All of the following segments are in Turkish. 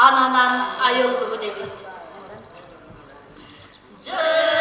Ananan ayıldı bu devlet. Oh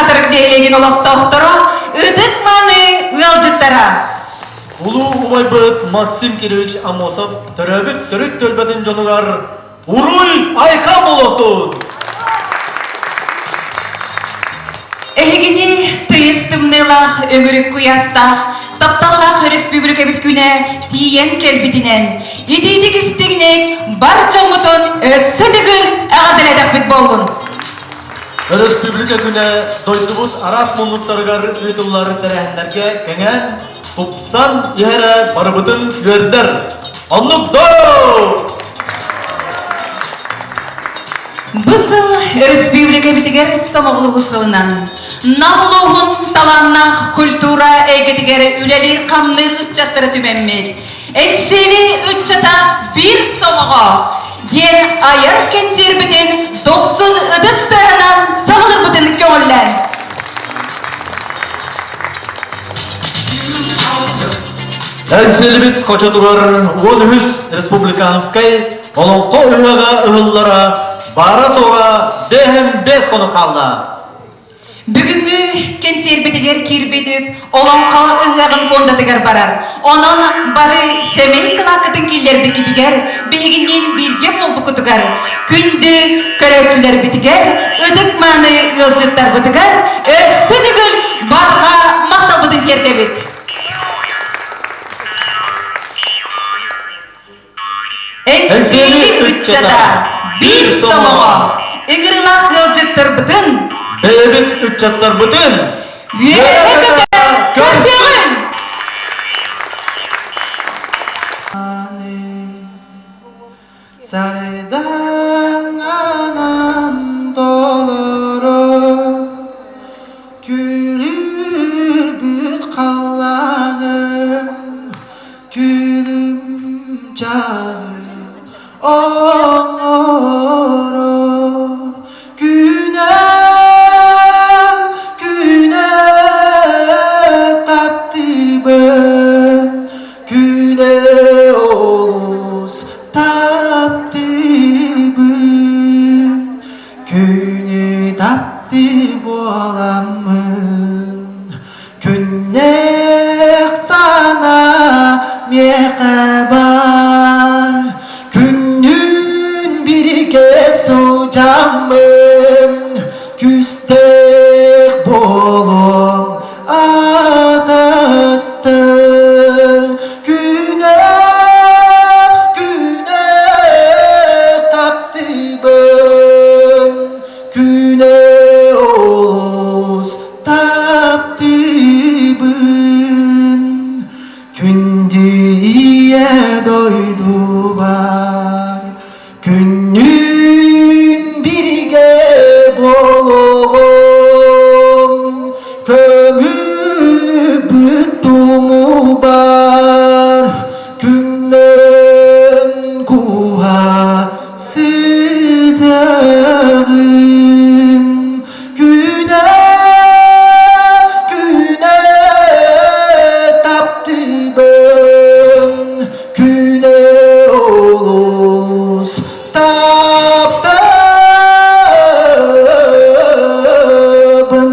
hatırık deylegen olaq tohtara, ıdık mani ılcıttara. Ulu Ubaybıt Maksim Kirovich Amosov töröbüt törük tölbedin jonugar Uruy Ayka Molotun. Ehigini tıyıstımnılaq öngürük kuyastaq, taptallaq Respublika bitküne tiyen kelbitinen, yedidik istignek barça umutun össödügül ağadiledak bit bolgun. Respublika güne doydubuz aras monluklargar ıtılları terehenlerge kengen tupsan yere barabıtın yörder. Anlık do! Bızıl Respublika bitiger somoğluğu sılınan, namluğun talannak kultura egetiger ülelir kamnır ütçatları tümenmet. Enseli ütçata bir somoğu, yen ayar kentir biten dostun ıdıslarından sağılır biten köğüller. Enselibit koça durar Onhüs Respublikanskay Olonko üyaga ıhıllara bara soğa behem bes konu kalla. Бүгүнгү кенсербетигер кирбедип, олонка ыгагын фондатыгар барар. Онон бары семей кылакытын киллер битигер, бегинен бирге болбукутугар. Күндү көрөчүлөр битигер, ыдык маны ылжыттар бытыгар, өссүнүгүл барга мактабытын тердебит. Энсели үтчата, бир сомого, ыгырылак ылжыттар бытын, Bebek ütçatlar bütün. Yürekte körsün. Sarıdan anan doluru gülür büt kallanım gülüm canım onurur Tapdir bolamın Günnek sana mekabar Günün birge sucamın Küstek bolum adastır Güne tapdir güne oluz taptibın Kündüye doydu var Günün birge bolum Kömür büttumu var Günden kuha sidağım Güne taptı ben Güne oluz taptı ben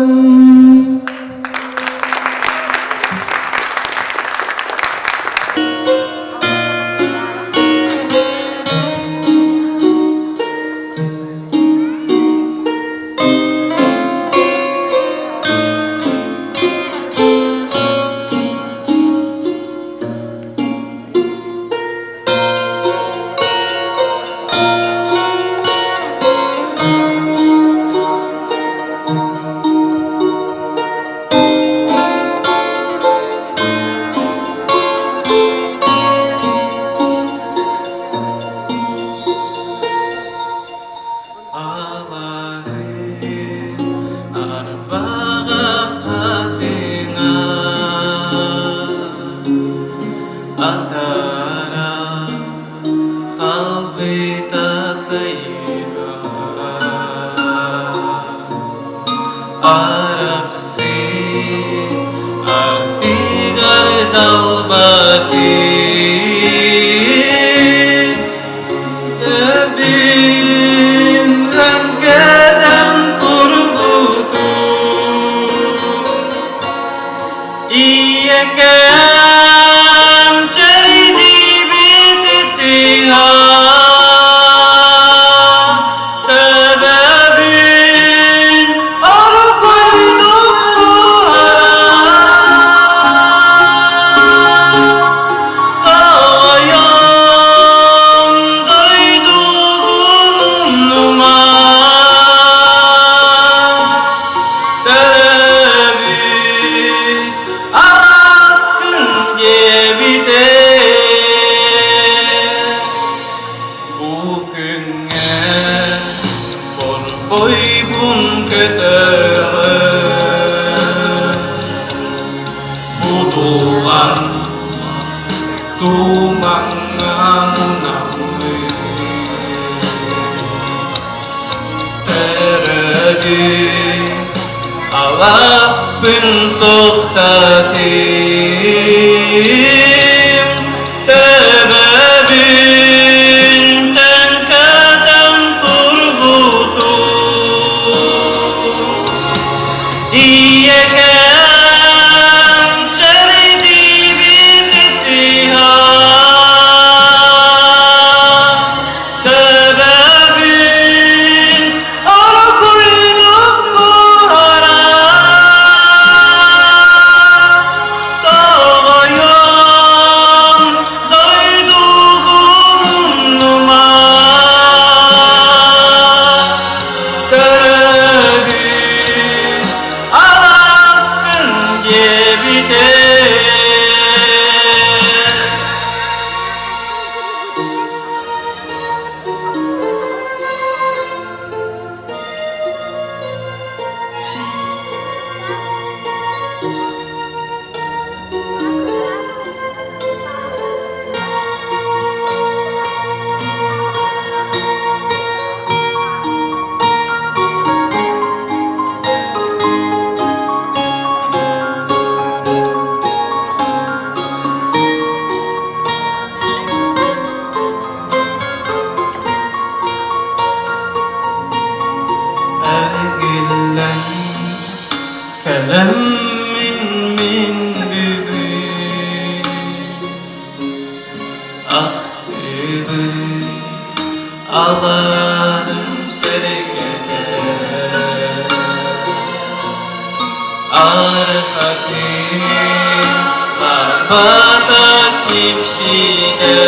Ebin rengkeden kurbutu Güngä borboybun kötöğün Budulan tumanganamı Teredi alas pintohtatim Tebebin tenkeden turbutu İyekem çeridi bittiha Tebebin alakuydum buhara Dağayan dayduğum numar Görevi alaskın gebide Ergillen kelem min büyük Ah tübü Allah'ım serikete Arhakim Barbata sipside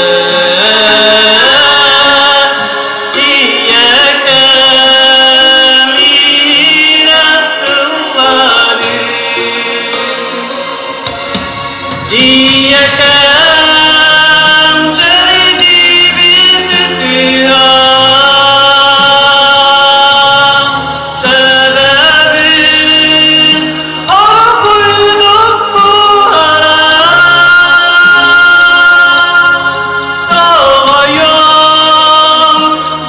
İyekem çeridi bittiha Tebebin alakuydum buhara Dağayan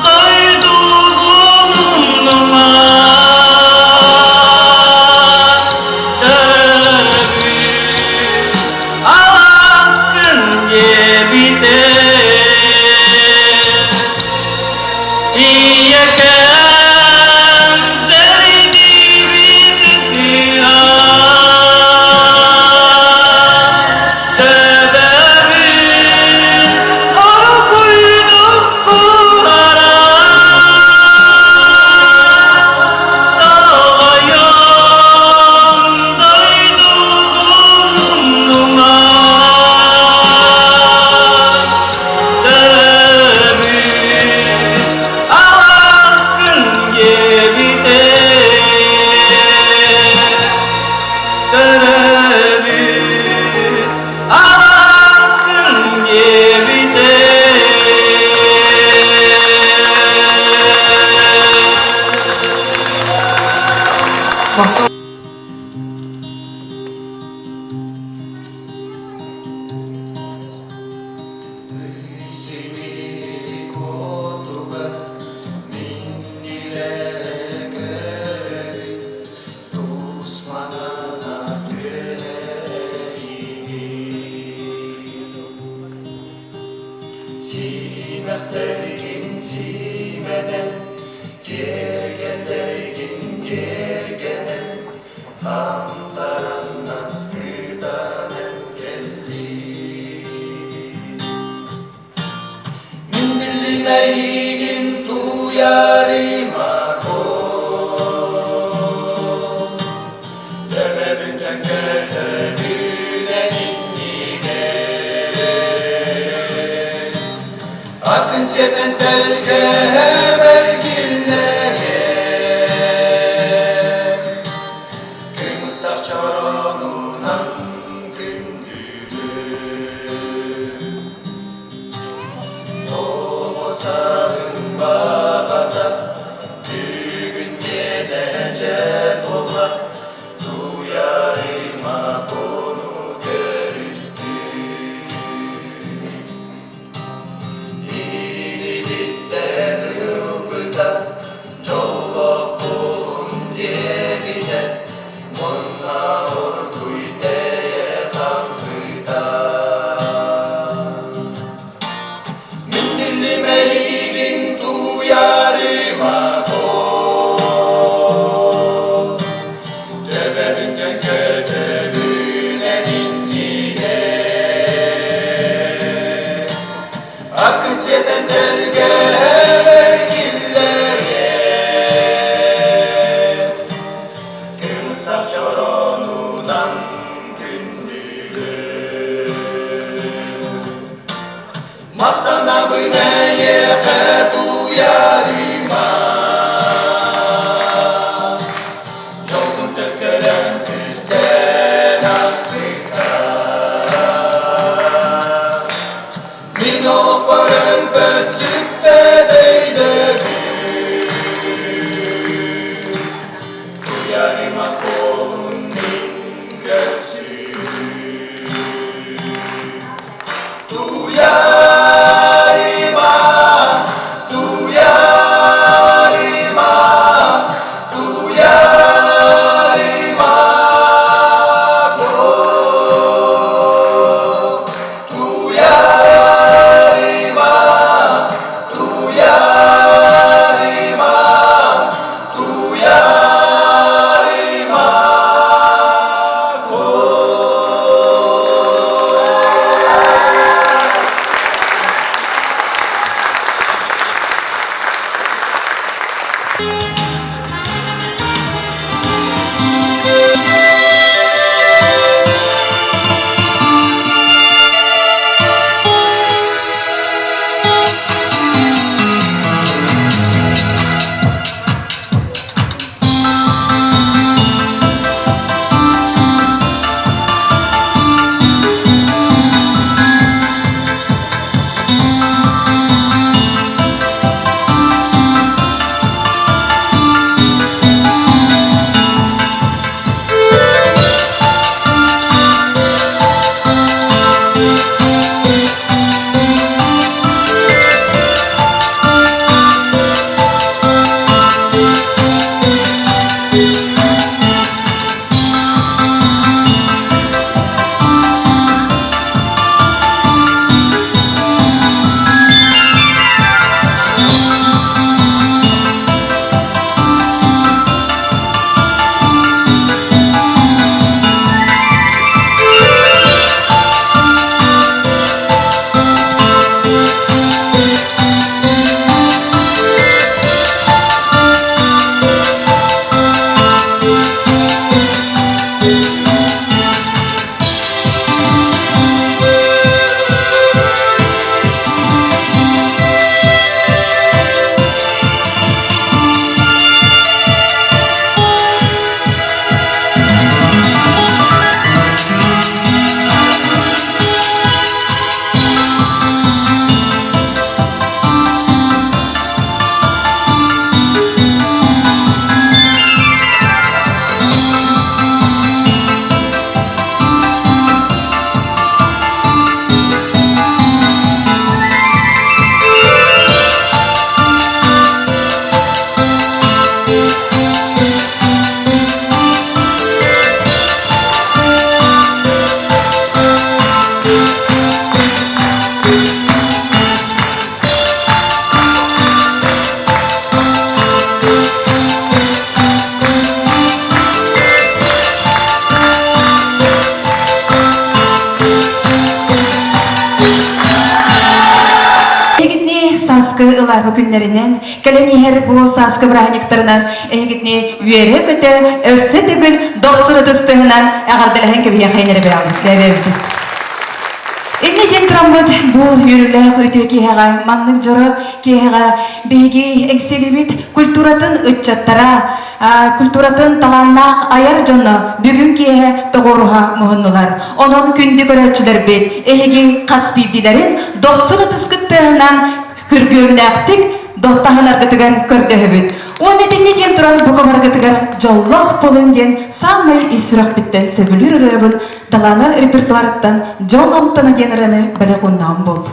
dayduğum numar Tebebin alaskın gebide İyekem çeridi bittiha Tebebin alakuydum buhara Dağayan dayduğum numar Tebebin alaskın gebide Tebebin alaskın gebide Simeklergin simeden Gergenlergin gergenen Hamdaran naskıdanen geldi Min bilmeyin duyarıma kol Dememünden kötülüğüne innine Akın seten telge vergillere Kımıstak çoronunan gündülü Doğu sağın Тағы күннерінен, кәлінігер бұл сасқы бірағынектарынан әйгітіне үйері көті өссі түгіл доқсыры тұстығынан әғардылығын көбіне қайнері бәрі. Эми жен турамбыт бул үрүлэх өтө киһага маннык жору киһага беги экселибит культуратын ыччаттара культуратын таланнах аяр жонно бүгүн киһе тогоруха муһуннулар онон күндү көрөчүлөр бит эһиги каспидилерин доссугу тыскыттыгынан күргөмнәктик доттаханаргытыгар көрдөһөбүт оны теңне жен туран букабаргытыгар жоллох болун жен самый исрак биттен сөбүлүр ырыбын таланар репертуарыттан жол амтана денерини беле куннан бол.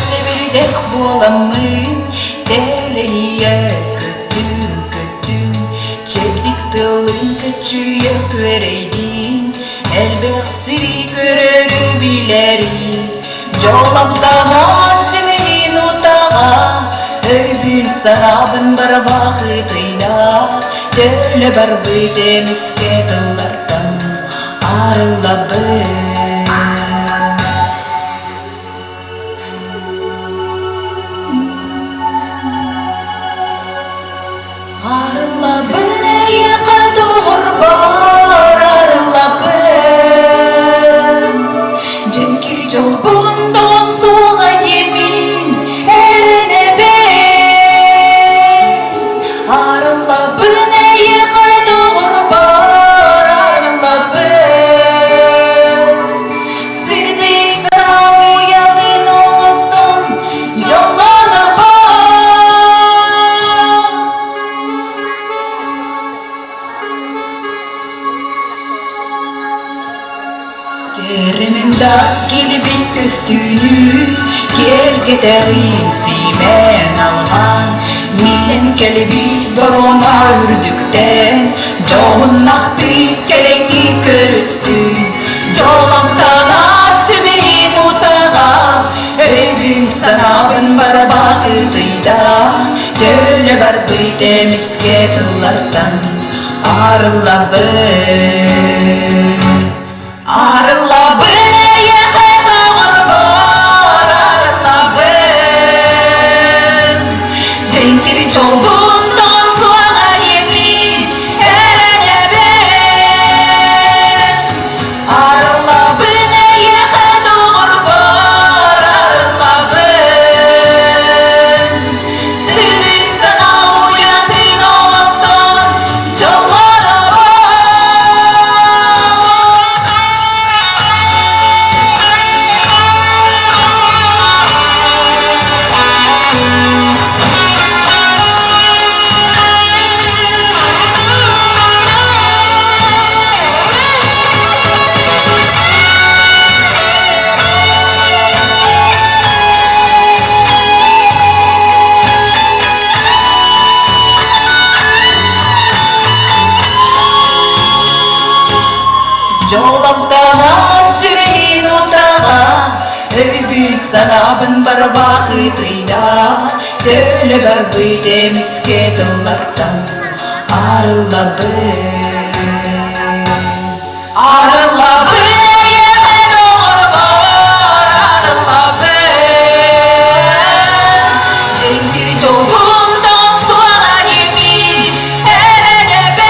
Sevirdek bolamın Telehiye kötüm Çepdik tılın köçüye köreydin Elbek siri körörü bileri Jolamdan asimihin utağa Öybün sarabın bar bakıtıyla Döle bar bıydemiske tıllardan Arılabın Arılabın eyqa doğur bar arılabın Cenkir jolbundan soğa yemin erine ben Arılabın eyqa doğur bar arılabın Sirdik sana uyadın oğuzdan jollana Keremenda kilbik köstünü Kergeteğin simen alman Minen kelbi dorona ürdükten Joğun nahtı kerengi körüstün Joğlamdan asimin utağa Öybün sanabın bar bakıtıyda Döle bar bıydemiske tıllardan Arılabın Arılabın eyqa doğur bar arılabın Zenkir jolbundan soğa yemin erene ben Arılabın eyqa doğur bar arılabın Sirdik sana uyadın oğuzdan jollana Jolamdan süreyin otağa Öybün sanabın bar bakıtıyla Döle bar bıydemiske tıllardan Arılabın Arılabın eyqa doğur bar arılabın Cenkir jolbundan soğa yemin erene ben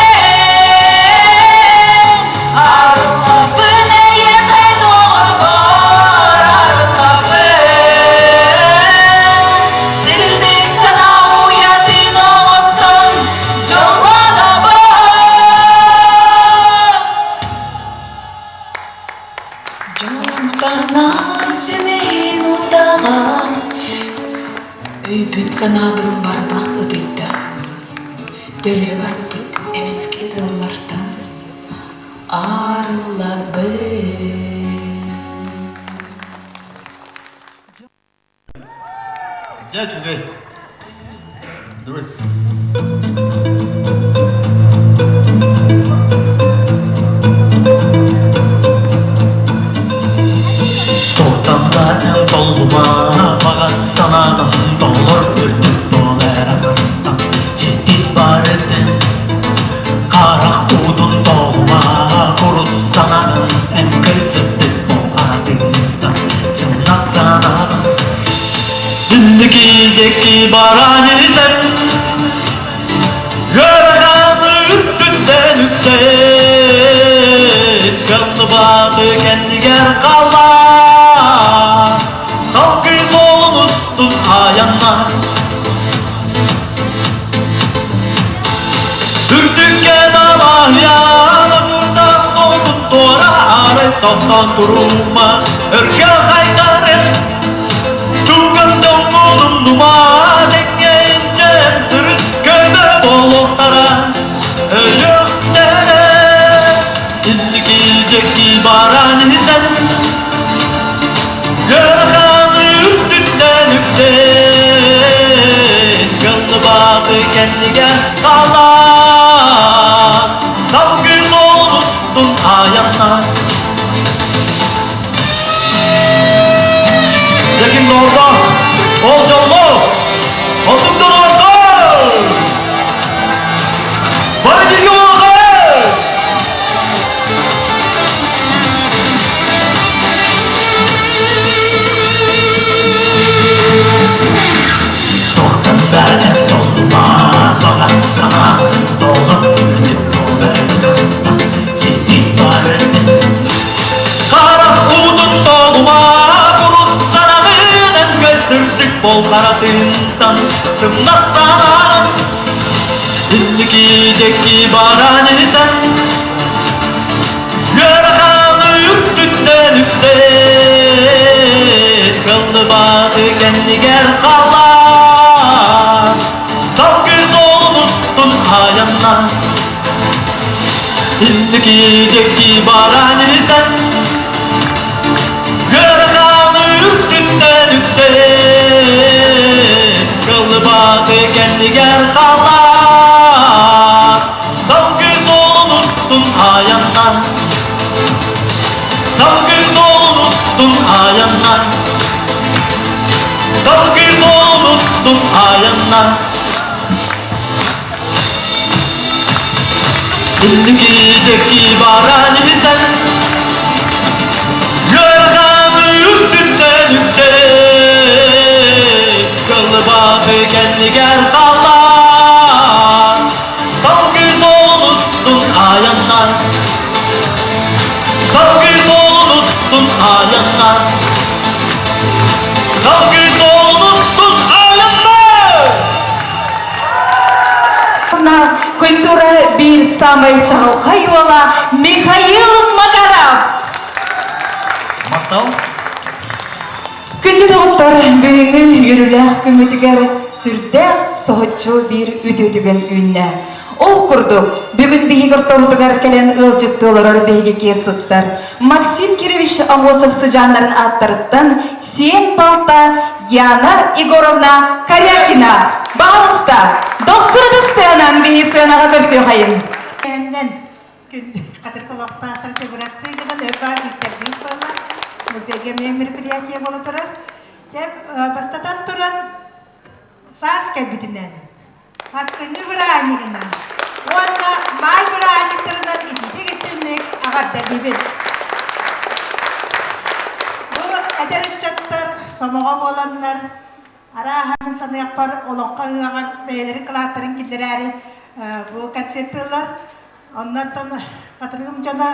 Arılabın eyqa doğur bar arılabın Sirdik sana uyadın oğuzdan jollana Jolamdan asimin utağa Öybün sanabın bar bakıtıyda Döle bar bıydemiske tıllardan Arılabın Ya çünkü. Dur. Tohtanda el dolma Bagas sananım dolur Ürtüp dolar akıntım Setiz barıdın Karak budun dolma Kurus sananım En kızırtıp o adından Sınat sananım Zindagideki baranı sen Yorganı üttünden ütte Kanlı bağı kendi ger kalla Halkı solun ustun ayanlar Türktükken Allah yana Burada soydun doğra Aray toftan duruma Örgel kaytarır Tugasdan bulun numa Dengencem sırık köyde bolotlara Ölüktere İzdikilecek ibaran sen Yorganı üstünden üften Gönlü bağı kendine kalan Salgı solmuşsun ayanlar Yakin orada ol canlı Olduktan orada Bana girgi orada Tohtanda en dolma Bagas sana dolu Ürtüp dolar Setiz barıdın Karak udun dolma Kurus sanamın En götürdük bol karadından Tımnak sananım İzlikideki baranı sen Yorganı üstünden üfte Kıldı bağı kendi ger kallar Salgı solmuşsun ayanlar İzlikideki baranı sen Yorganı üstünden üfte Kıldı bağı kendi ger kallar Salgı solmuşsun ayanlar Salgı solmuşsun ayanlar Salgı solmuşsun ayanlar İzlikideki baranı sen Yorganı üstünden üfte Kıllı bağı kendi ger kallar Salgı solmuşsun ayanlar Salgı solmuşsun ayanlar Salgı solmuşsun ayanlar Культура bir самый чалхай ола Михаил Макаров. Мақтау Күнді доғыттар бүйіңі үйіріләқ күмітігер сүрдәқ соғытчу bir үтөтіген үнне. Ол күрдік, бүгін бейгір тоғытығар кәлен ұлжыттылырыр бейге кер тұттар. Максим Киревич Амосов сыжанларын аттырыттан сен балта Яна Егоровна Корякина. Bağlıста, dostları станан бейі сыянаға көрсе қайын. Әннен қатырқы вақытта ақтырды бірастығынан өкар иттердің болар. Музейге мен мероприятие болу тұрар. Деп бастатан тұран сас кәлбітінен. Сасыны бір айнығынан. Онда май бір айнықтырынан итітек істемнек ағарда бейбін. Бұл әдәріп жаттар, сомаға боланлар, Арахамын санаяқпар олоққа ұғаған бәйелері қылаттырын келдері әрі бұл концерттылар. Оннардан қатырғым жана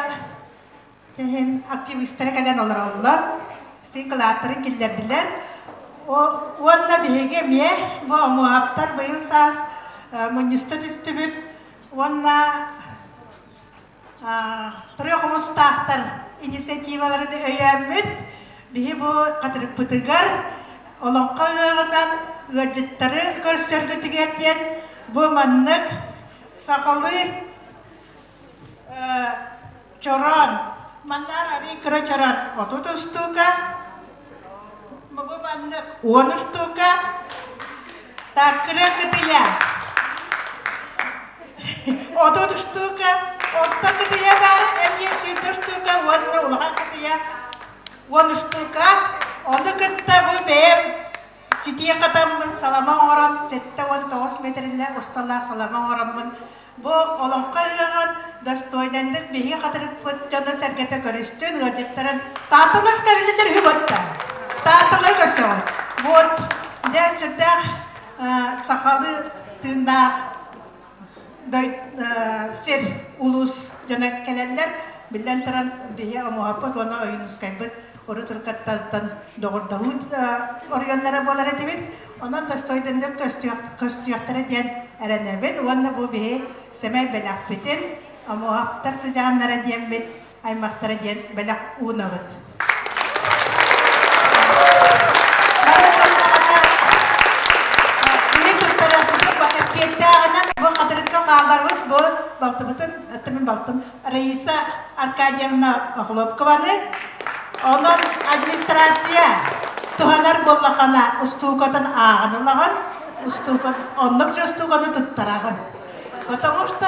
кәйін активистері кәден олар олар. Сен қылаттырын келдерділер. Онна бейге ме бұл мұхаптар бұйыл саз мұнисті түсті бүт. Онна тұры құмыстақтар инициативаларын өйәмміт. Бейі бұл қатырық бұтығар. Олонқа ұғынан ғаджыттары көрстергі түгеттен бұл маннық сақалы чоран. Маннар ари кірі чоран 30 штука, бұл маннық 10 штука, Takıra kıtıya. Oda düştüğü otta kıtıya var. Emye sürdüştüğü onu ulağa kıtıya. Onu düştüğü onu kıtta bu benim sitiye katamın salama oran 7-9 metrele ustalar salama oranın. Bu olanqa hıgan dostoylandık bihi katırık pıtcanı sergete görüştün öcetlerin tatılır karilidir hübatta. Tatılır gösüyor. Bu de sürdük sakalı tığında ser ulus yönetkelenler bilen taran bihi muhabbet ona oyunuz kaybet. Oru turkattan doğurdahut organlara bolar edibit. Ondan dostoylandık köstüyaktara diyen erenebet. Onunla bu bihi semay belak bitin. Muhabbetler sıcağınlara diyen bit. Aymaktara diyen belak uğunağıt. Bu kadarlıkta kaldarlık bu baltımıtın, ettimin baltım. Reisa Arkadiyevna Oxlopkovanı, onun administrasiya tuhanar bollakana ustukatın ağınılağın, onlukça ustukatı tuttarağın. Потому что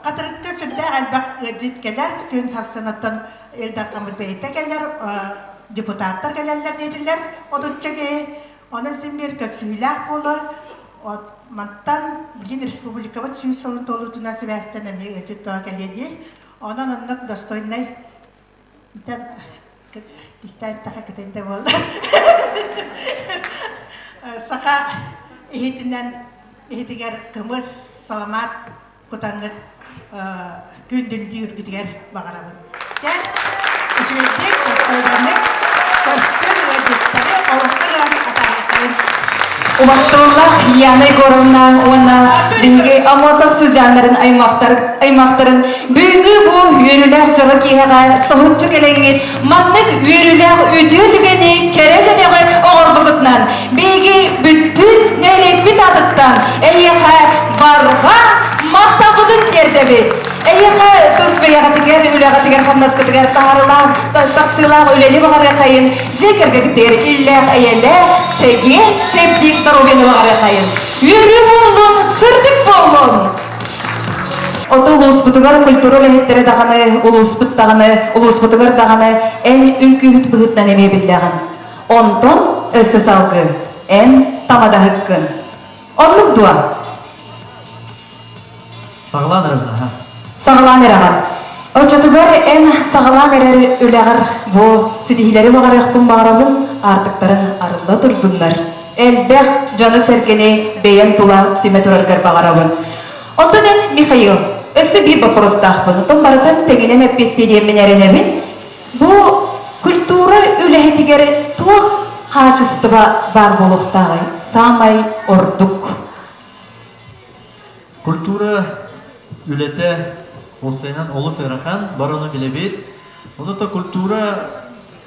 kadarlıkta sürde albak cidkeler, tüm sasınatın Eldar Kamırbeyte geller, депутаттар gelirler dediler. Odunca ki, onun için bir kösüylak bolu, Manttan bilgin Respublika'nın Süysal'ın tolutuna sebestten emeği ötüp doğa geldi. Onun onluk dostoynay. İten İsteyen taha kitende oldu. Saka ihitiger kımız salamat kutangıt gündüldü yürgüdüger bağırabın. Sen üçüncük dostoylandık. Körsün ödükleri olukta atarlıklayın. Ubastırlar yana gorundan ona bilgi amosap sıcanların aymakların büyüğü bu yürüler çarık ihaga sohutçu gelengi matlık yürüler üdüğü tükeni kerelenegi oğurbukutnan bilgi bütün nelekbit adıktan eyha barga mahtabudun derdebi eyha tusbeyağı tiger ülağı tiger hamdas kıtıger taharılar taksılar öleni bağırga kayın jekerge gider illa eyele çegi çepdik darobeni bağırga kayın yürü bulun sırdık bulun Oto Ulusputugар культура лехеттере даганы, Улуспут даганы, Улуспутугар даганы эн үнкүһүт быһыттан эме билляган. Онтон өссө салгы, эн тамада хыккын. Онлук дуа. Sağlan arabına ha. Сагалаан эраган. Очотугар эн сагалаан эрери үлэгар бу ситихилери багарыхпын багарабын артыктарын арылда турдуннар. Элбэх жону серкени бейен тула тиме тураргар багарабын. Онтон Михаил, өссө бир вопрос тахпын. Отон барытын тегинен эппетти диемин эренебин. Бу культура үлэхетигери туох качыстыба бар болуктагы самай ордук. Kultura ülete olsaynan olu sırakan baronu bilebit. Onu da kultura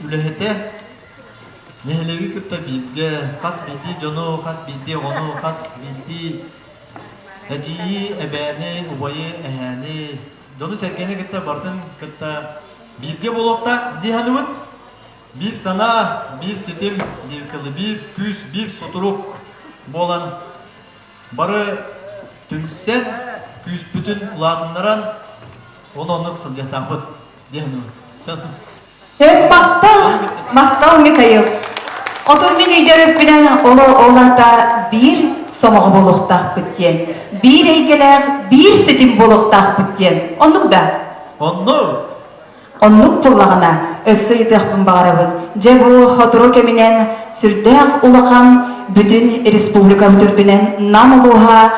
ülete nehlevi kıtta bilge, kas bildi conu, kas bildi onu, kas bildi Haciyi, ebeni, ubayı, eheni Conu serkene kıtta bartın kıtta bilge bolokta dihanımın bir sana, bir sitim, bir kılı, bir küs, bir soturuk bolan barı tümsen küs bütün ulandıran onluk sılcatapıt dihanımın. Evet, maqtal Mikail. Otun min üydörüp bilen olata bir somoğu boluqtaq bütten. Bir eygeler, bir sitim boluqtaq bütten. Onluk da? Onluk pullağına össü yıdықпын bağırabın. Je bu hoturu keminen sürdağ ulaqan bütün respublika bütürdünen nam uluğa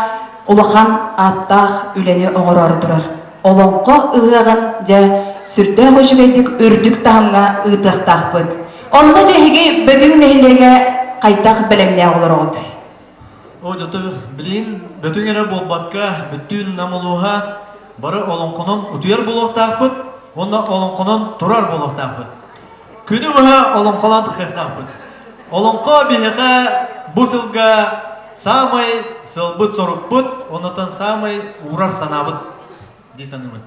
ulaqan attaq üleni oğurarı durar. Olonqo ığağın je sürdağ hoşugaydık ürdük tahamga ıdықтaq büt. Onda jehigi bütün nehilege qaytaq bilemne olur oğudu. O jatı bilin bütün yere bolbakka bütün nam uluğa barı olonqonun utuyar boluqtaq büt. Onda olonqonun turar boluqtaq büt. Күні бұға олонқолан тұқықтақ бұд. Олонқо бігіға бұл сылға самай сылбыт сорып бұд, онытын самай урар санабыд дейсанымын.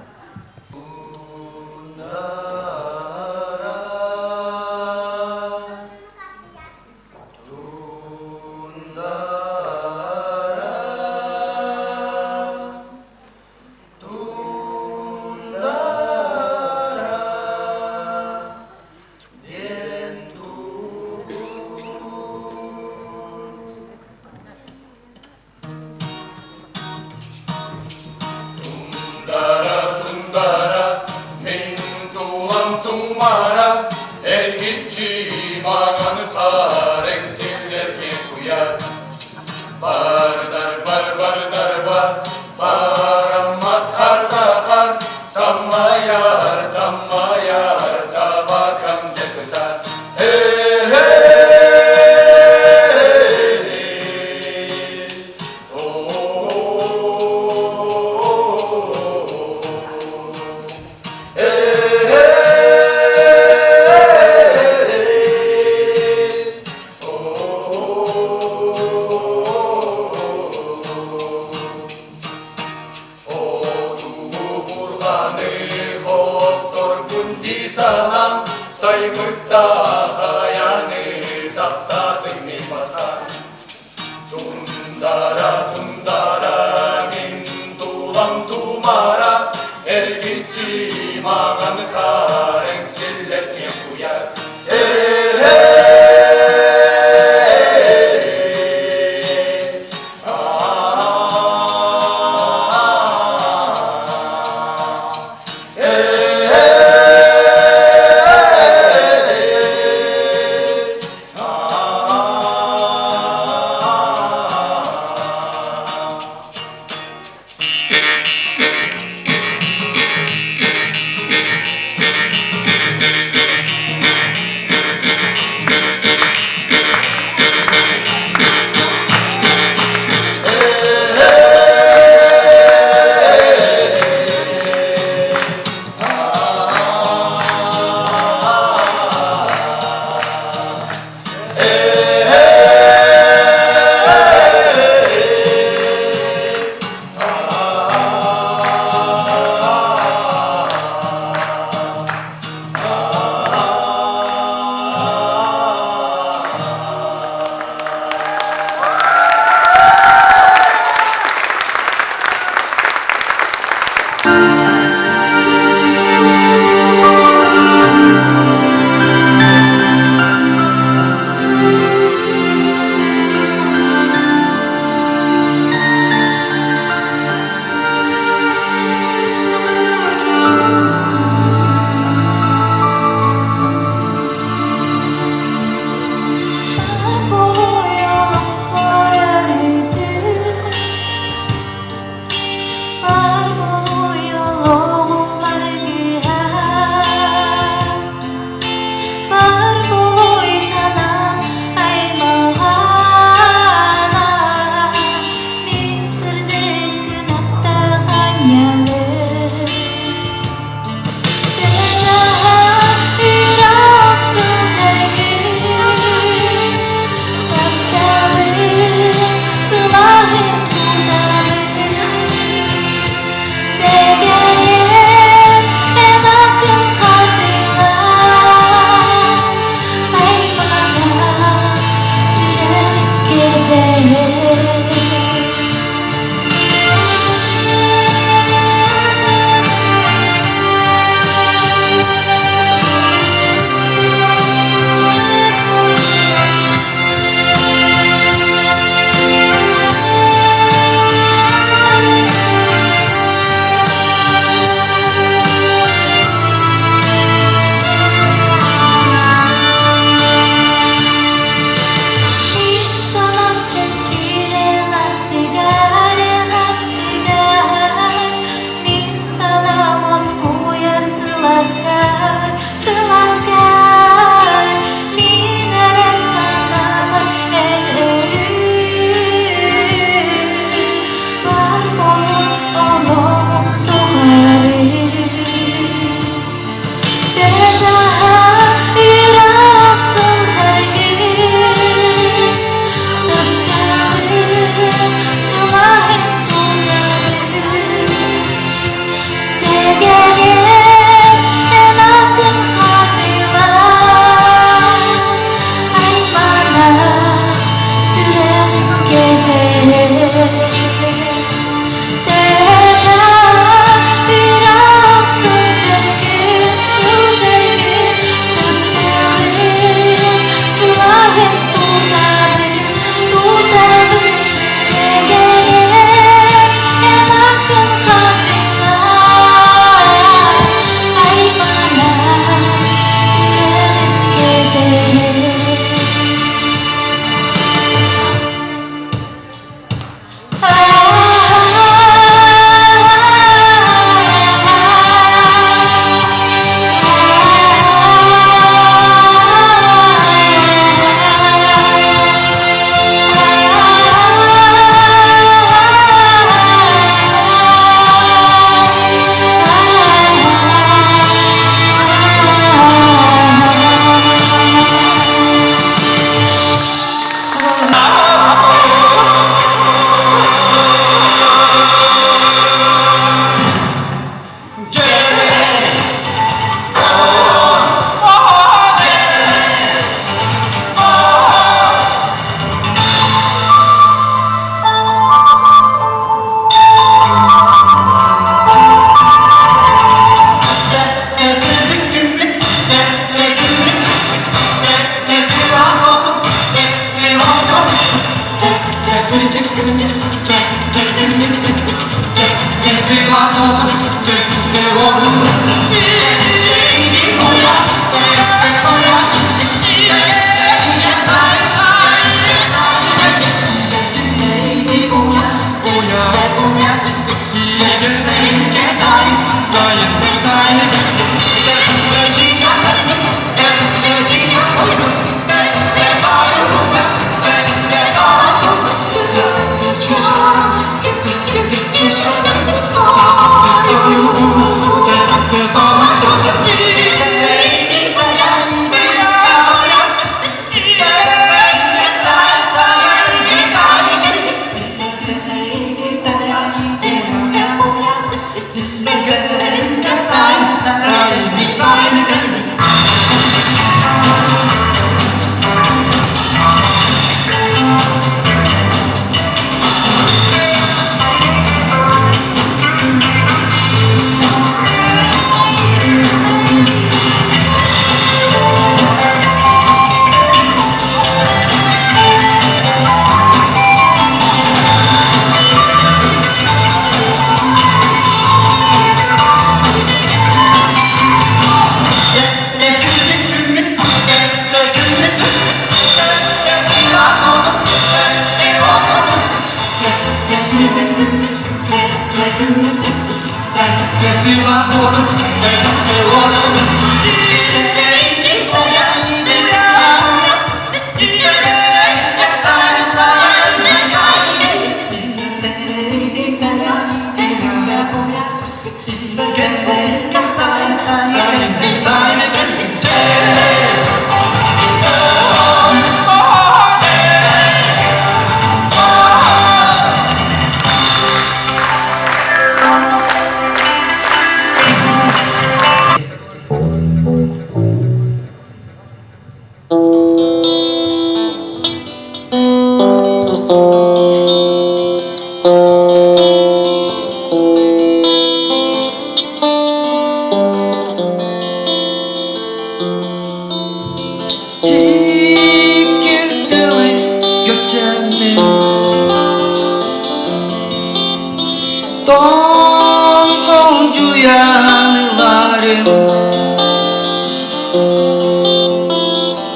Donguncu yanılarım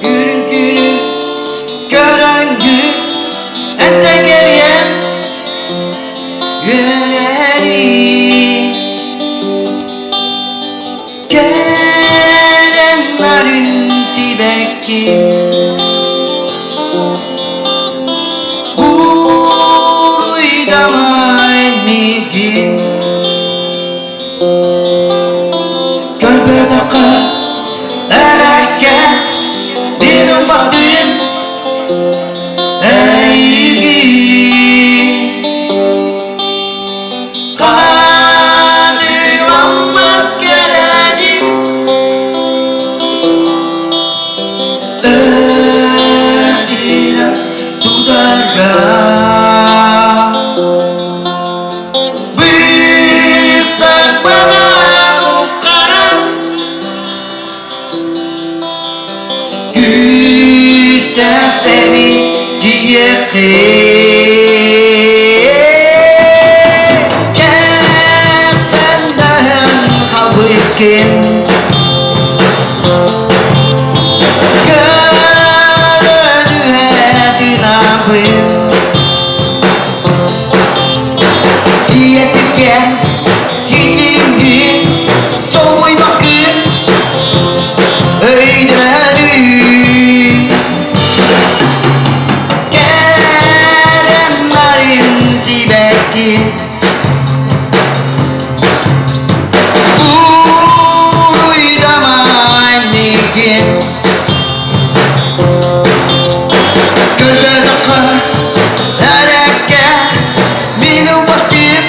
Gürünkünü gören gün Ente geriye Yöneri Gelenlerin sibekki Buruydama enmigin Gölbedaka Ereke Bir baktım Eygi Kadılanmak geleni Ödile Tudarga Kependen kalbırken Gönlü edinabın Diyesipken Gittiğin Soğuy bakın Öydürün Gelenlerin zibekti Uydaman migin Gölbedaka Ereke Minul baktım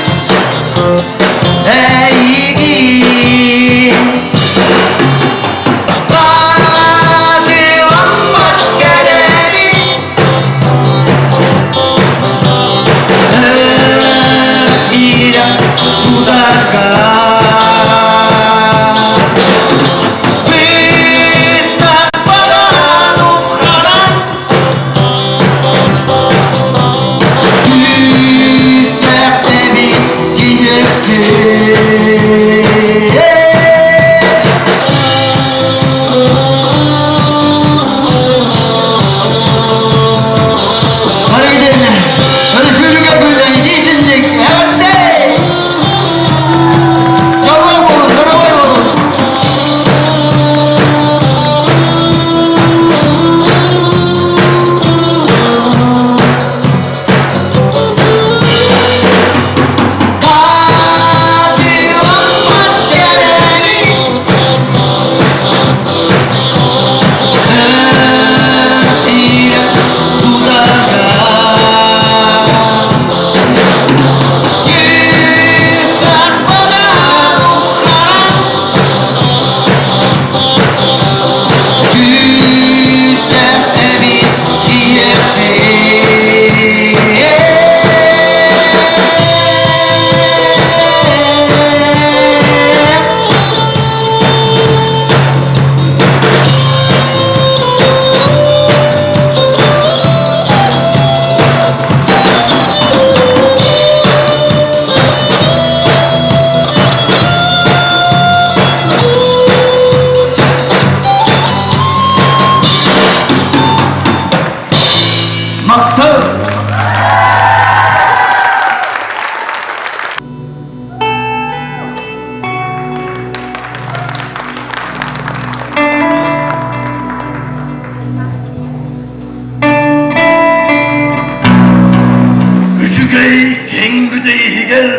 Eğer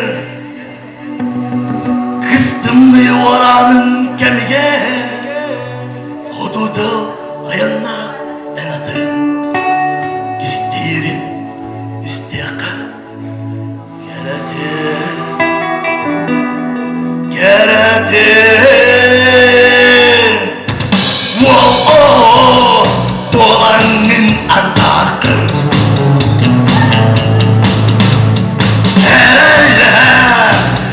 kıstımlı oranın kemige hududu ayanna enadı isteyerin isteyaka Gerede Wow dolanın atakın Herelle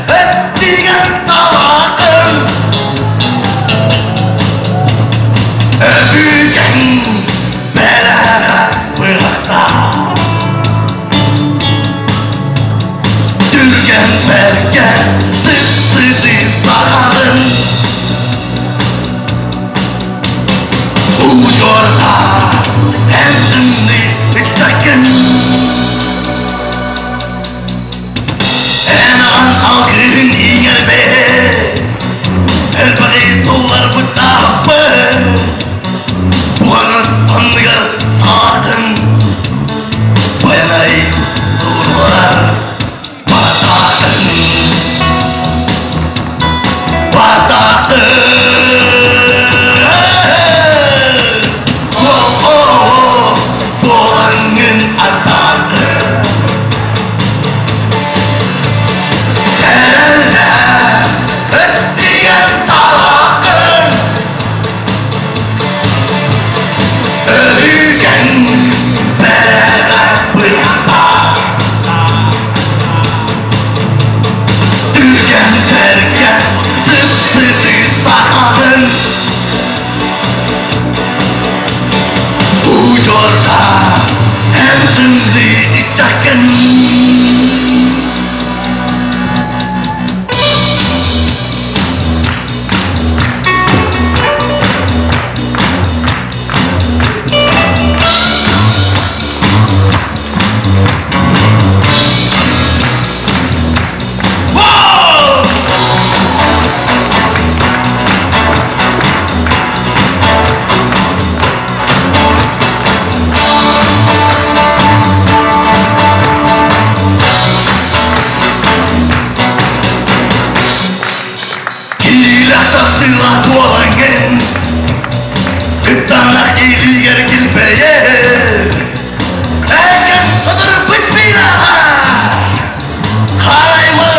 estigen salakın Öbügen belaga bırakta Dürgen bergen sıdı sağın Ucurda hemdini itaken Enan algın iyer be Elbagi sollar bu tahbı Buana sandıgar sağın Bayanay doğrular Batakın Batakın Oh oh oh Dolanın atakın Herelle estigen salakın Ölügen beraber bırakta Dürgen tergen sıdı sakalın Ucurda hemdini itaken Wow! Kilahta silah dolangen Kıtana ilir kilpeye Egen sadır bitbilaha Karayma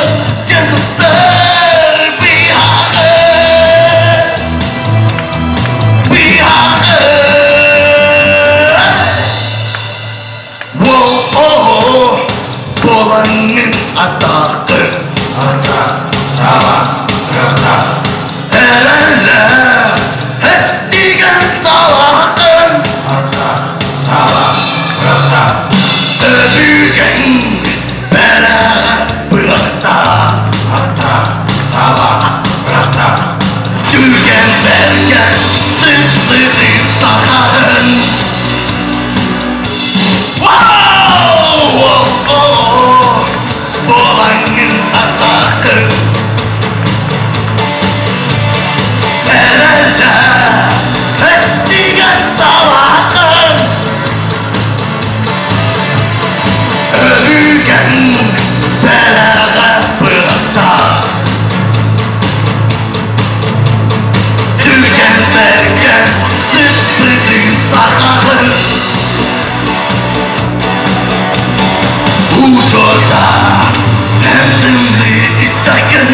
gentuklar bihağı Bihağı Wow oh oh Dolanın atakı Atak sama rata Herelle estigen salakın Atak sama rata Öbügen beraber bırakta Atak sama rata Dürgen bergen sıdı sakalın Wow oh oh Dolanın atakın Herelle estigen salakın Ölügen belaga bırakta Dürgen bergen sıdı sakalın Ucurda hemdini itaken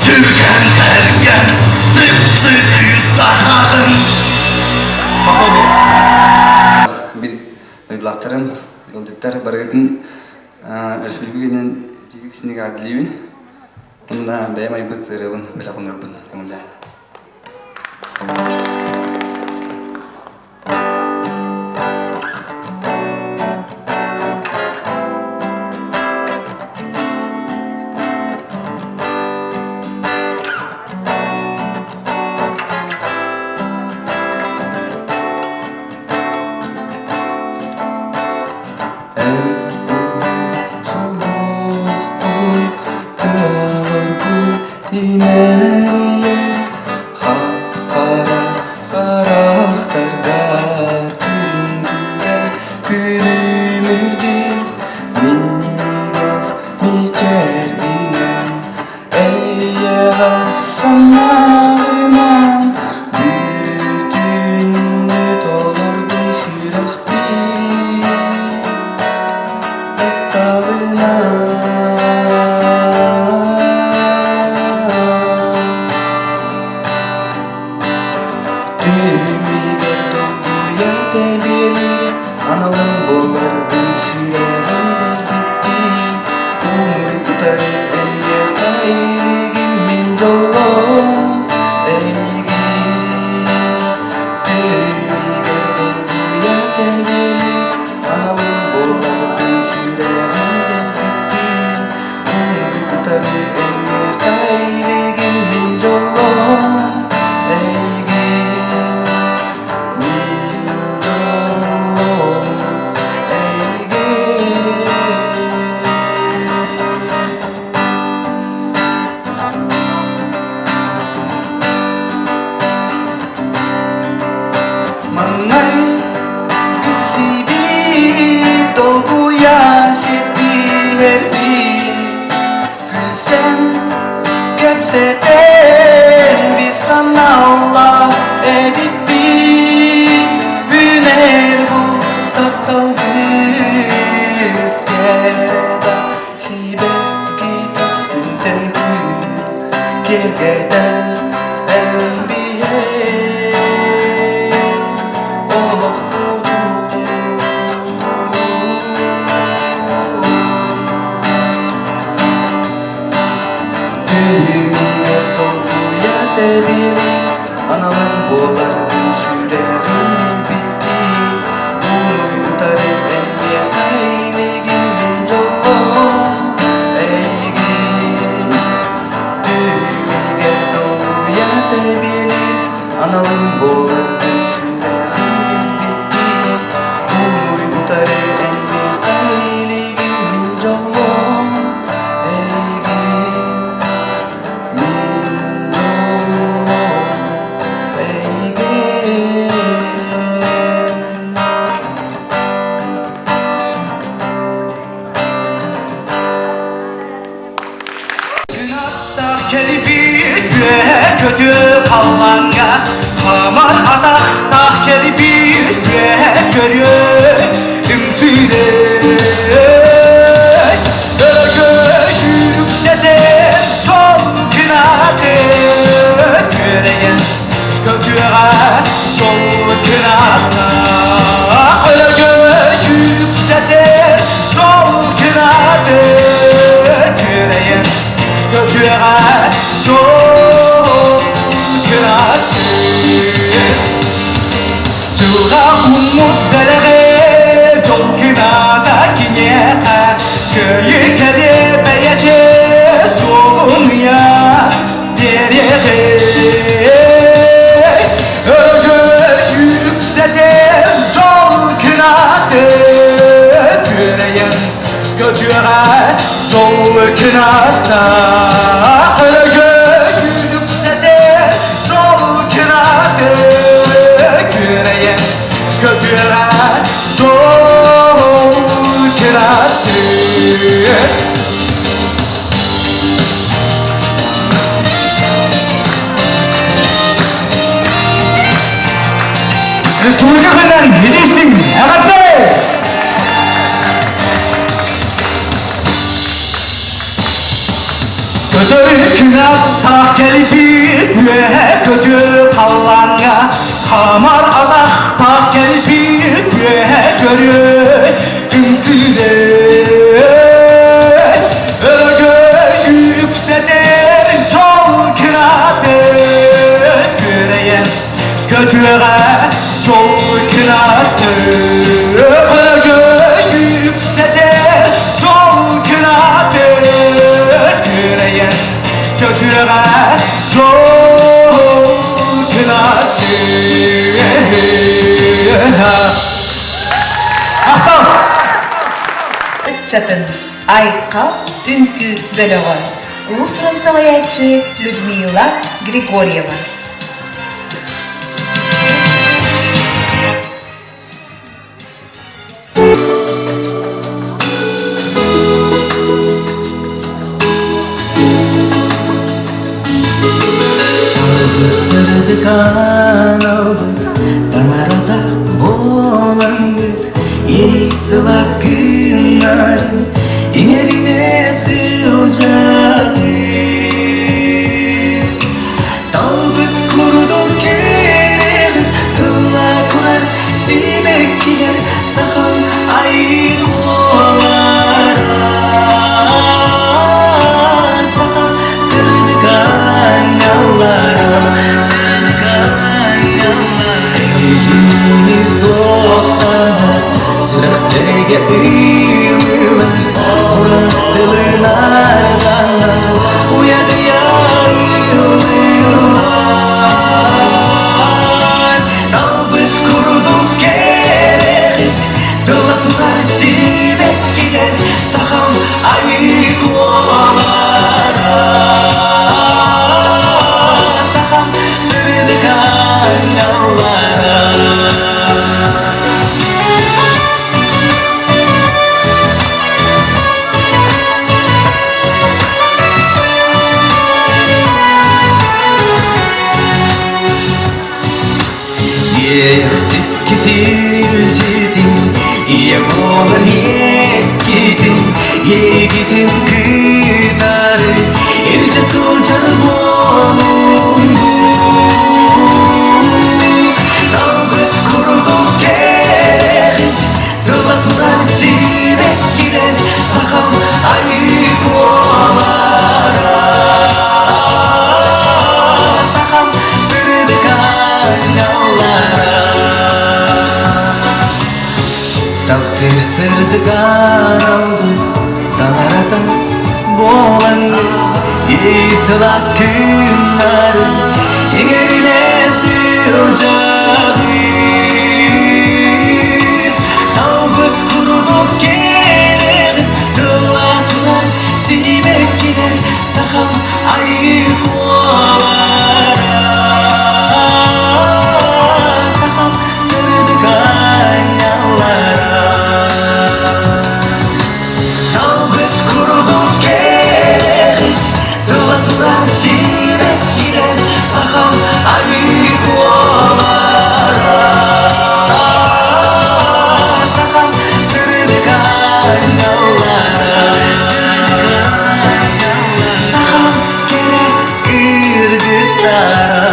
Dürgen bergen sıdı sakalın Bir evlatlarım, yolcuklar, bargatın Respublika'nın çekişini gardiliyim. Onda beğenmeyi bu sırrın, belakın rıbın, kemudian. Gülümürdü Ereda Sibek kita günden gün Gergeden enbiye Olup budu Düğümüne doldu ya debili Analım boğlarının süreğinin bitti Bunu yutarı enbiye eyligin min jollo Eygin Düğümüne doldu ya debili Analım boğlarının süreğinin bitti Bunu yutarı enbiye eyligin min jollo Kötü kalmanga Kamar adak kedi bir görüyor Ümsüyle Göğüş yükselir Sol kınadı Göreyen kötüye Sol kınadı Göğüş yükselir Sol kınadı Göreyen kötüye Sol Çığa umut delege Çok kınada kinye Köyü kedi beyete Soğunya Dereye Ögür yükselir Çok kınadı Göreyen Götüre Çok kınada Ögür yükselir Çok kınadı Göreyen Kötüye Çok kınadı Respublika'dan yetiştin, evet. Kötü günah tahkeli bir kötü kallarga Kamar adak tahkeli bir görüyor Ümsüde Ögü yükselir Çok kınadı Göreyen kötüye Çok kınadı Ögü yükselir Çok kınadı Göreyen kötüye Çok kınadı Ahtam! Çatın Ayka Ünkü Bölöğü Улус саваятчы Людмила Григорьева. Sırdıkan aldım Damarada boğulandık Yeğsilas günlerin İnerine sığacaktı Daldık kuruduk geredik Kılla kurar sibekkiler Sakal ayın olara Sakal sırdıkan yollara Sürahterge ıyımlar Oran dılınardan Sılas kınarım Yerine sığacağı Tavuk kuruduk gelir Dılla durar seni bekler Sakal ayık olara Sakal sırdık anyalara Tavuk kuruduk gelir Dılla durar seni bekler Sakal ayık olara Sakal sırdık anyalara Sakal kere ırgıtlara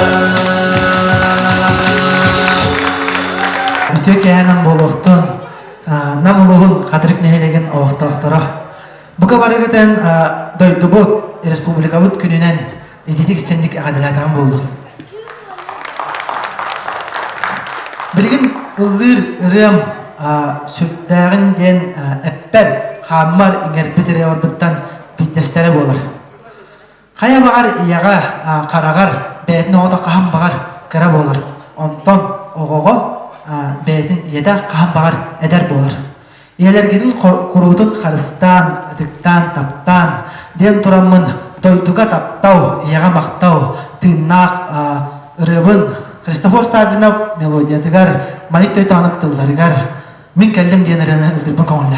Türkiye'nin boluğutun namuluğun kadrik nehilegen oğuhtağıhtara. Buka barıgıten doydubut Respublikabut gününen editik istendik adilatan buldu. Bilgin ıldır ırım sürdağın den epper xammar inger bitire orbittan bitnestere bolur. Kaya bağar iyaga karagar beytin oğda kaham bağar kara bolur. Onton oğoğo beytin iyada kaham bağar eder bolur. Iyelergidin kurudun karıstan, ıdıktan, taptan, den turamın doyduga taptav, iyaga maqtav, tığnak, ırıbın, Christopher Sabinov melodiyadıgar, malik toy tanıp tıllarıgar, min kellim denerini öldürbün koğunla.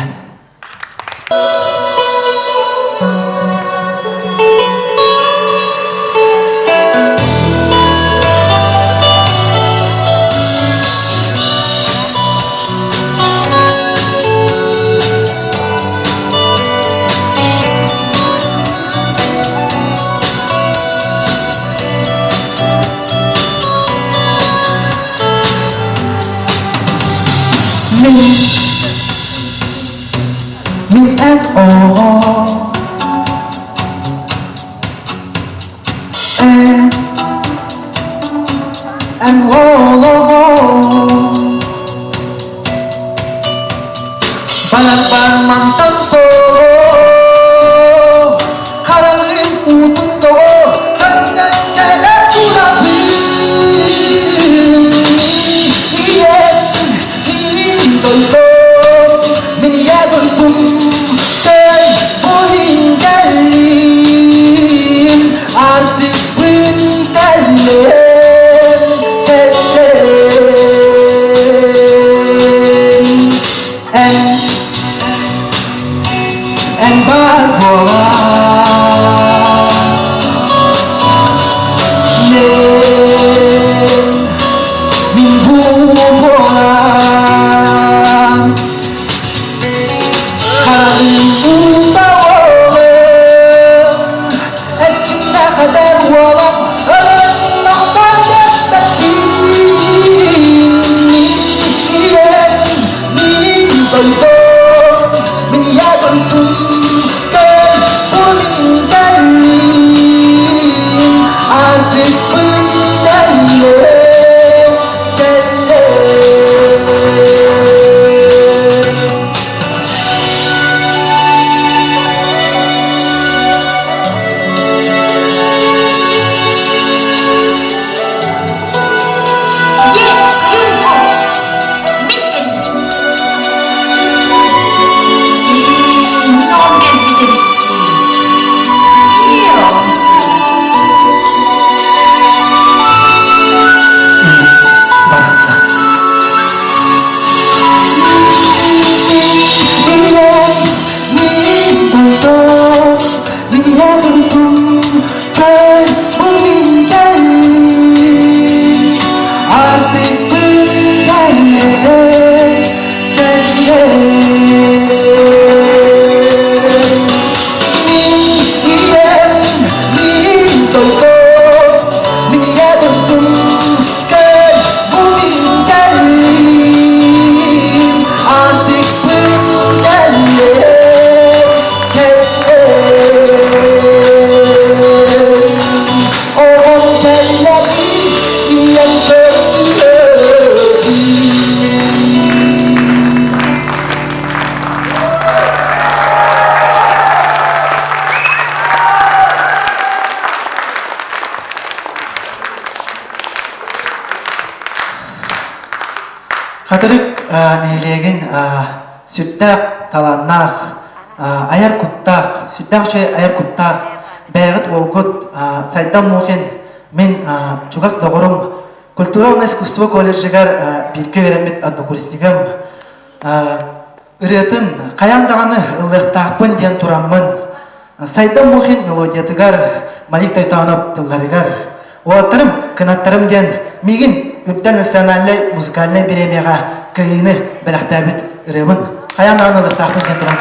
Min en oğo en oğo Balan mantan ko Karanın utun Hangan kala turabın Iyen doydo Meniya doydum Sen boyungalin Artık bıngalin En barbola Katırık neylegen süttaq talannaq ayar kuttaq süttaq şey ayar kuttaq bägit ogut saydan mohen men çugas dogorum Kultura искусство колледжигар birke veremit adnokuristigam ырыатын каяндаганы ылыктаакпын диэн тураммын сайдан моhen мелодияттыгар малик тайтанып тылларыгар оаттарым кынаттарым диэн мигин үптен национальный музыкальный премияга кыйыны бэлэхтээбит ырыбын каяндаганы ылыктаакпын диэн турам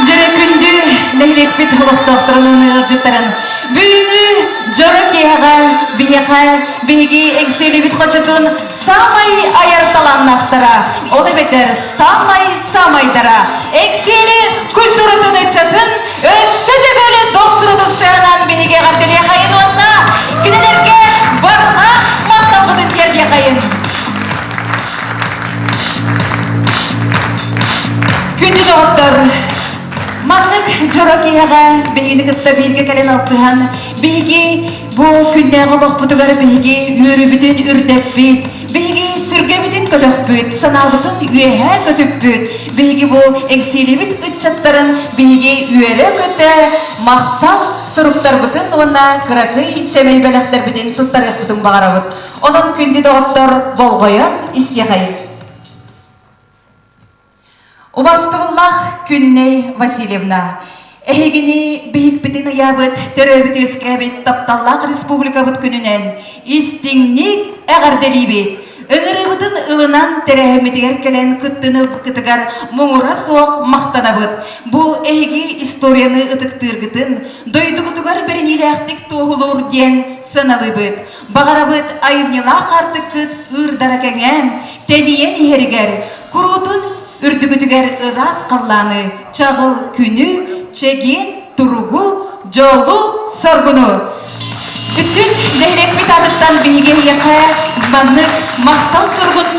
Жөрөкүндү лейлеппит холоктоктурунун ылжыттарын Бүйүнү жөрөкияга бияка биги экселибит хочотун самай аярталаннактара Ол бетер самайдара Эксели культуратын ычатын Өссөдөгөлү достурудустуянан биге габделия кайын онна Кинелерге барга макталбыдын терге кайын Күндү доктор Маңнық жорокияға бейгіні кытта бейге кәлен алтыған бейге бұл күндегі лоқпытығар бейге өрі бүтін үрдеп бейт бейге сүрге бүтін көтіп бүт саналбытын үйеге көтіп бүт бейге бұл әкселі бүт үтчаттарын бейге үйері көті мақтал сұрықтар бұтын онна қырақы семей бәліқтер бүтін тұттар бұтын бағара бұт оның күнді доғыттар болғойын іске қайын Увастывыллах Күнней Васильевна. Эхегини бейік бітін ұябыт, төрөбіт өскәбіт, тапталлақ республика бұт күнінен. Истіңнік әғарделі бет. Үңірі бұтын ылынан тәрәхеметігер кәлен күттіні күтігер мұңыра соқ мақтана бұт. Бұл эхеги историяны ұтықтыр күтін. Дойды күтігер бірінелі әқтік тоғылыр ден сыналы бұт. Бағара бұт айымнела қартық күт ұрдара кәңен. Тәдиен ехерігер. Күрутын Үрдігітігер ырас қалланы, чағыл күні, чеген, тұруғу, жолу, соргуну. Үттін лейлек бит адыттан бейге еқа, маннық, мақтал соргун,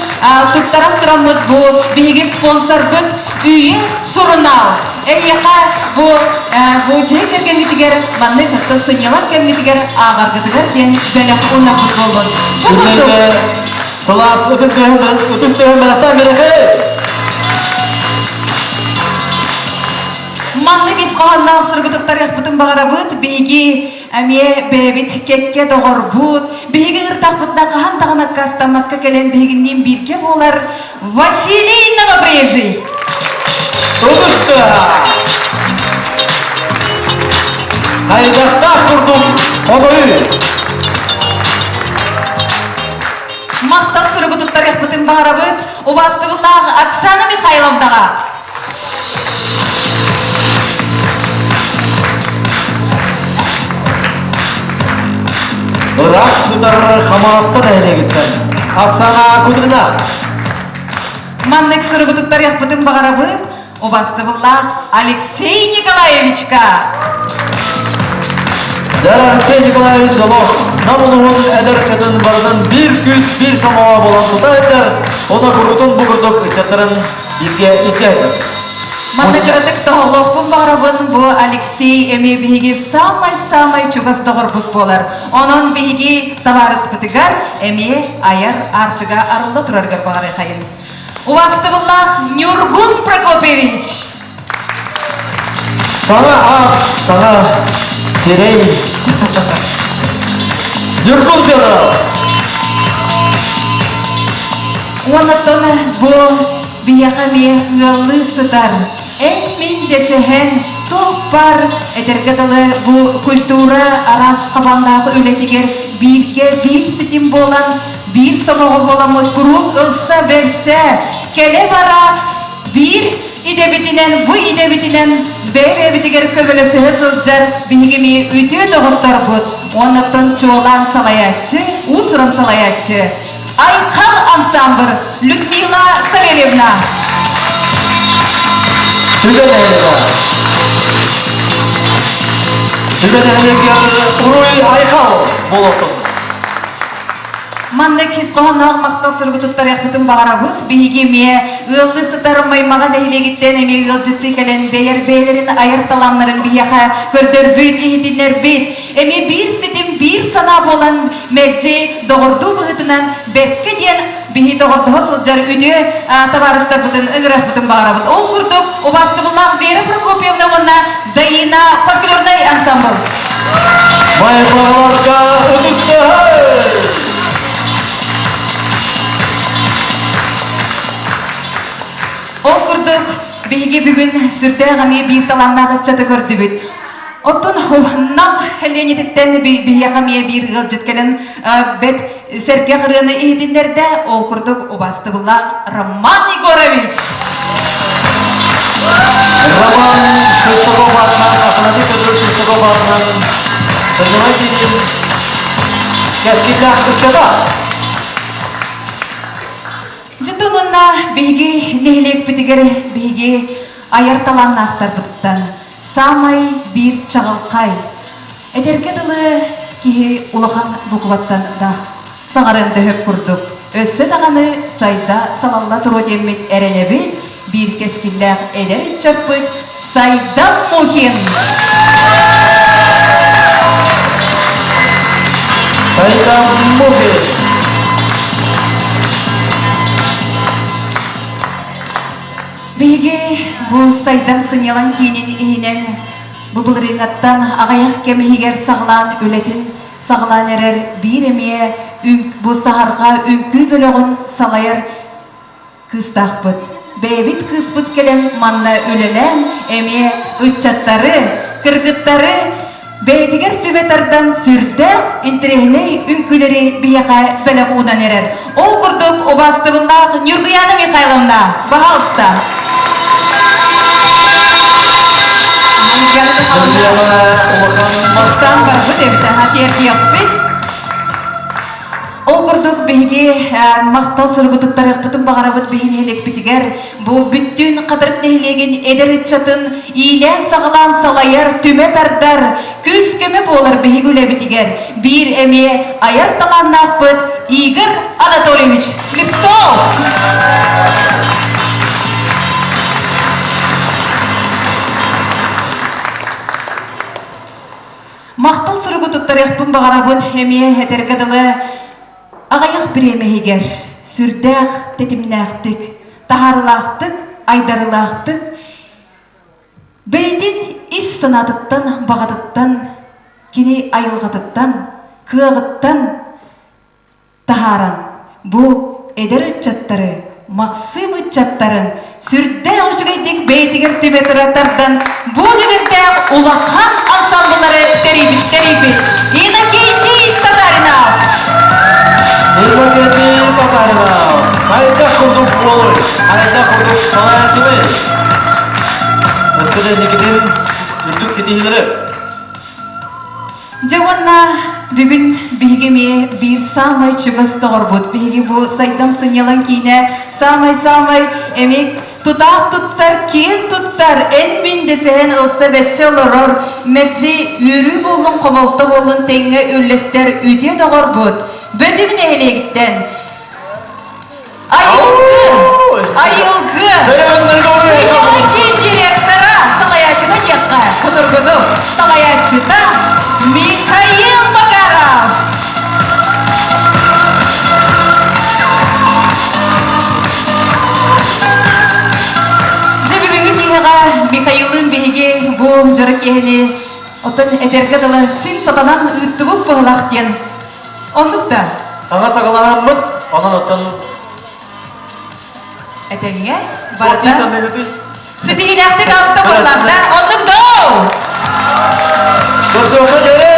тұттарам тұрамыд бұл, бейге спонсор бұд, үйе сұрынал. Еқа бұл жай кәргенітігер, маннық, тұттын сынелар кәргенітігер, ағарғыдығар ден бәлек ұнақ болын. Сылас ұтыстығын ақтан береқе! Маңны кес қаланнағы сұрғыдықтар яқпытын бағара бұд, бейге әме бәбет кекке доғыр бұд, бейге ұртақ бұдна қаған тағанақ қастамаққа кәлен бейгіннен бірке болар Василий Новобрежий. Тұғысты! Қайдақта құрдым қоғой! Мақтал сұрғыдықтар яқпытын бағара бұд, Убастывыллағы Оксана Михайловнаға. Ырак сұдар қамалаттан әйнегіттен. Ақсана күдіріна. Маннық сұрғыдықтар яқпытын бағара бұд, Убастывыллағы Алексей Николаевичка. Дәр Алексей Николаевич Жолов, намылығын әдір чатын барынан бір күз, бір самаға болан тұта әдір, ода күргітін бұғырдық чаттарын бірге еттейді. Маннық ұрдық тоғылықпын бағара бұд, бұл Алексей әме бейге самай чуғас доғыр бұд болар. Оның бейге таварыс бұтығар, әме аяр артыға арылды тұрарғар бағара қайын. Увастывыллах Нюргун Прокопьевич. Саңа ақ, саңа серей. Нюргун Петр. Онаттан бұл бияқаме ғылы сұдар. Әмін десіхен тоқ бар. Әтергеділі бұл культура арас қабандағы өлетігер бірге бір сетім болан, бір самоғы боламы күрук ұлса берсе, келе бара бір идебетінен, бұ идебетінен бәбетігер көбілісі сылжар бігіме өте доғыттар бұд. Онаттан чоğlan салаятчы, ұсырын салаятчы. Айқал ансамбр Людмила Савельевна. Түбенәлерге ұруй айқал болатын. Манны кез қоғаннағы мақтал сұрғытыптар яқпытын бағара бұд, бейге ме ұлды сұтарым маймаған әйлегіттен әме ұлжытты кәлен бейер бейлерін айырталамларын бейяға көрдір бүт, ехетінер бүт. Әме бір сетім бір сана болан мәлже доғырду бұғытынан бәкке ден бейі доғырды сылжар үні табарыстар бұтын, ұғырақ бұтын бағара бұд. Ол күрдік, обасты бұллақ Вера Прокопьевна онна Дайына фольклорный ансамбл. Майқаларға ұтысты! Ол күрдік бейге бүгін сүрді ғаме бір таланнағы чаты көрді бүт. Оттын нам хәленетіттен бейге ғаме бір ғыл жүткелін бәт сәрге ғырыны ейдіндерді ол күрдік обасты бұлла Роман Егорович. Роман Шестаков атынан, Афанасий Петрович Шестаков атынан сырнымай дейін кәскелі ақырчада. Жытылына бейге нехлек бітігер бейге айарталан ақтар бұттан. Самай бір чағылқай. Эдергеділі кеге улахан бұқылаттан да саңарынды хөп күрдік. Өссі дағаны сайда салалла тұру демет әренебі bir keskiller eder çapı saydan muhim. Saydan muhim. Bege bu saydan sınyalan kinin ihinen bu bulrinattan ağayak kemihiger sağlan ületin sağlan erer bir emeye bu saharga ünkü bölüğün salayar kıstaqbıt. Beyvit kıspıt gelen manna ölelen emeye ıççatları, kırgıtları beydiger tübetardan sürde intrehine ünküleri biyaka belak udan erer. O kurduk o bastıbında Nurguyana Mikhailovna, baha usta. Mastan var bu devde hati erki yapıp. O kurduk beyge maqtal sırgıtıktar yaptım bağırabıt beyin helek bitiger. Bu bütün qadırık nehilegin eder çatın ilen sağlan salayar tüme tardar. Küs köme bolar beyge üle bitiger. Bir emeğe ayar talan naqbıt Igor Anatolievich Slipsov. Maqtal sırgıtıktar yaptım bağırabıt emeğe heterkadalı Ağayak bir emeğiger, sürdağ tetimnağtık, taharlaqtık, aydarılaqtık. Beydin is sanatıttan, bağatıttan, kini ayılgatıttan, kığıttan taharan. Bu eder ücçatları, maqsim ücçatların, sürdağ uçugaydık beydiger tübetiratardan, bu lügünden ulaqan ansambılları teribit. İnakeyci Tatarinav. Nilbaketi Tatarinav. Hayda kurduk olur, hayda kurduk salayatçılığı. Özgürde nikidin ürdük sitihleri. Javanna bugün bihgemi bir samay çugas doğrbut. Bihgi bu saydam sınyalan kine samay emek tuttar kiyen tuttar en min desehen olsa besse olurur. Merce yürü bolun kovalta bolun tenge üllester üdye doğrbut. Bödüğün ehliyekten. Ayılgı. Sınyalan kiyen direktara salayacına yakka. Kudurgudu salayacıda Mikhail Makarov. Bugünkü kihaga Mikhail'in bihige bu joruk yehini otun ederge dalı sin satanan ıttıbıp bıhlaq diyen. Onduk da. Sana sağlanan onun otun Etenge Barata barata Siti hilakti kasta bıhlaqda onduk da. Gözü oku göre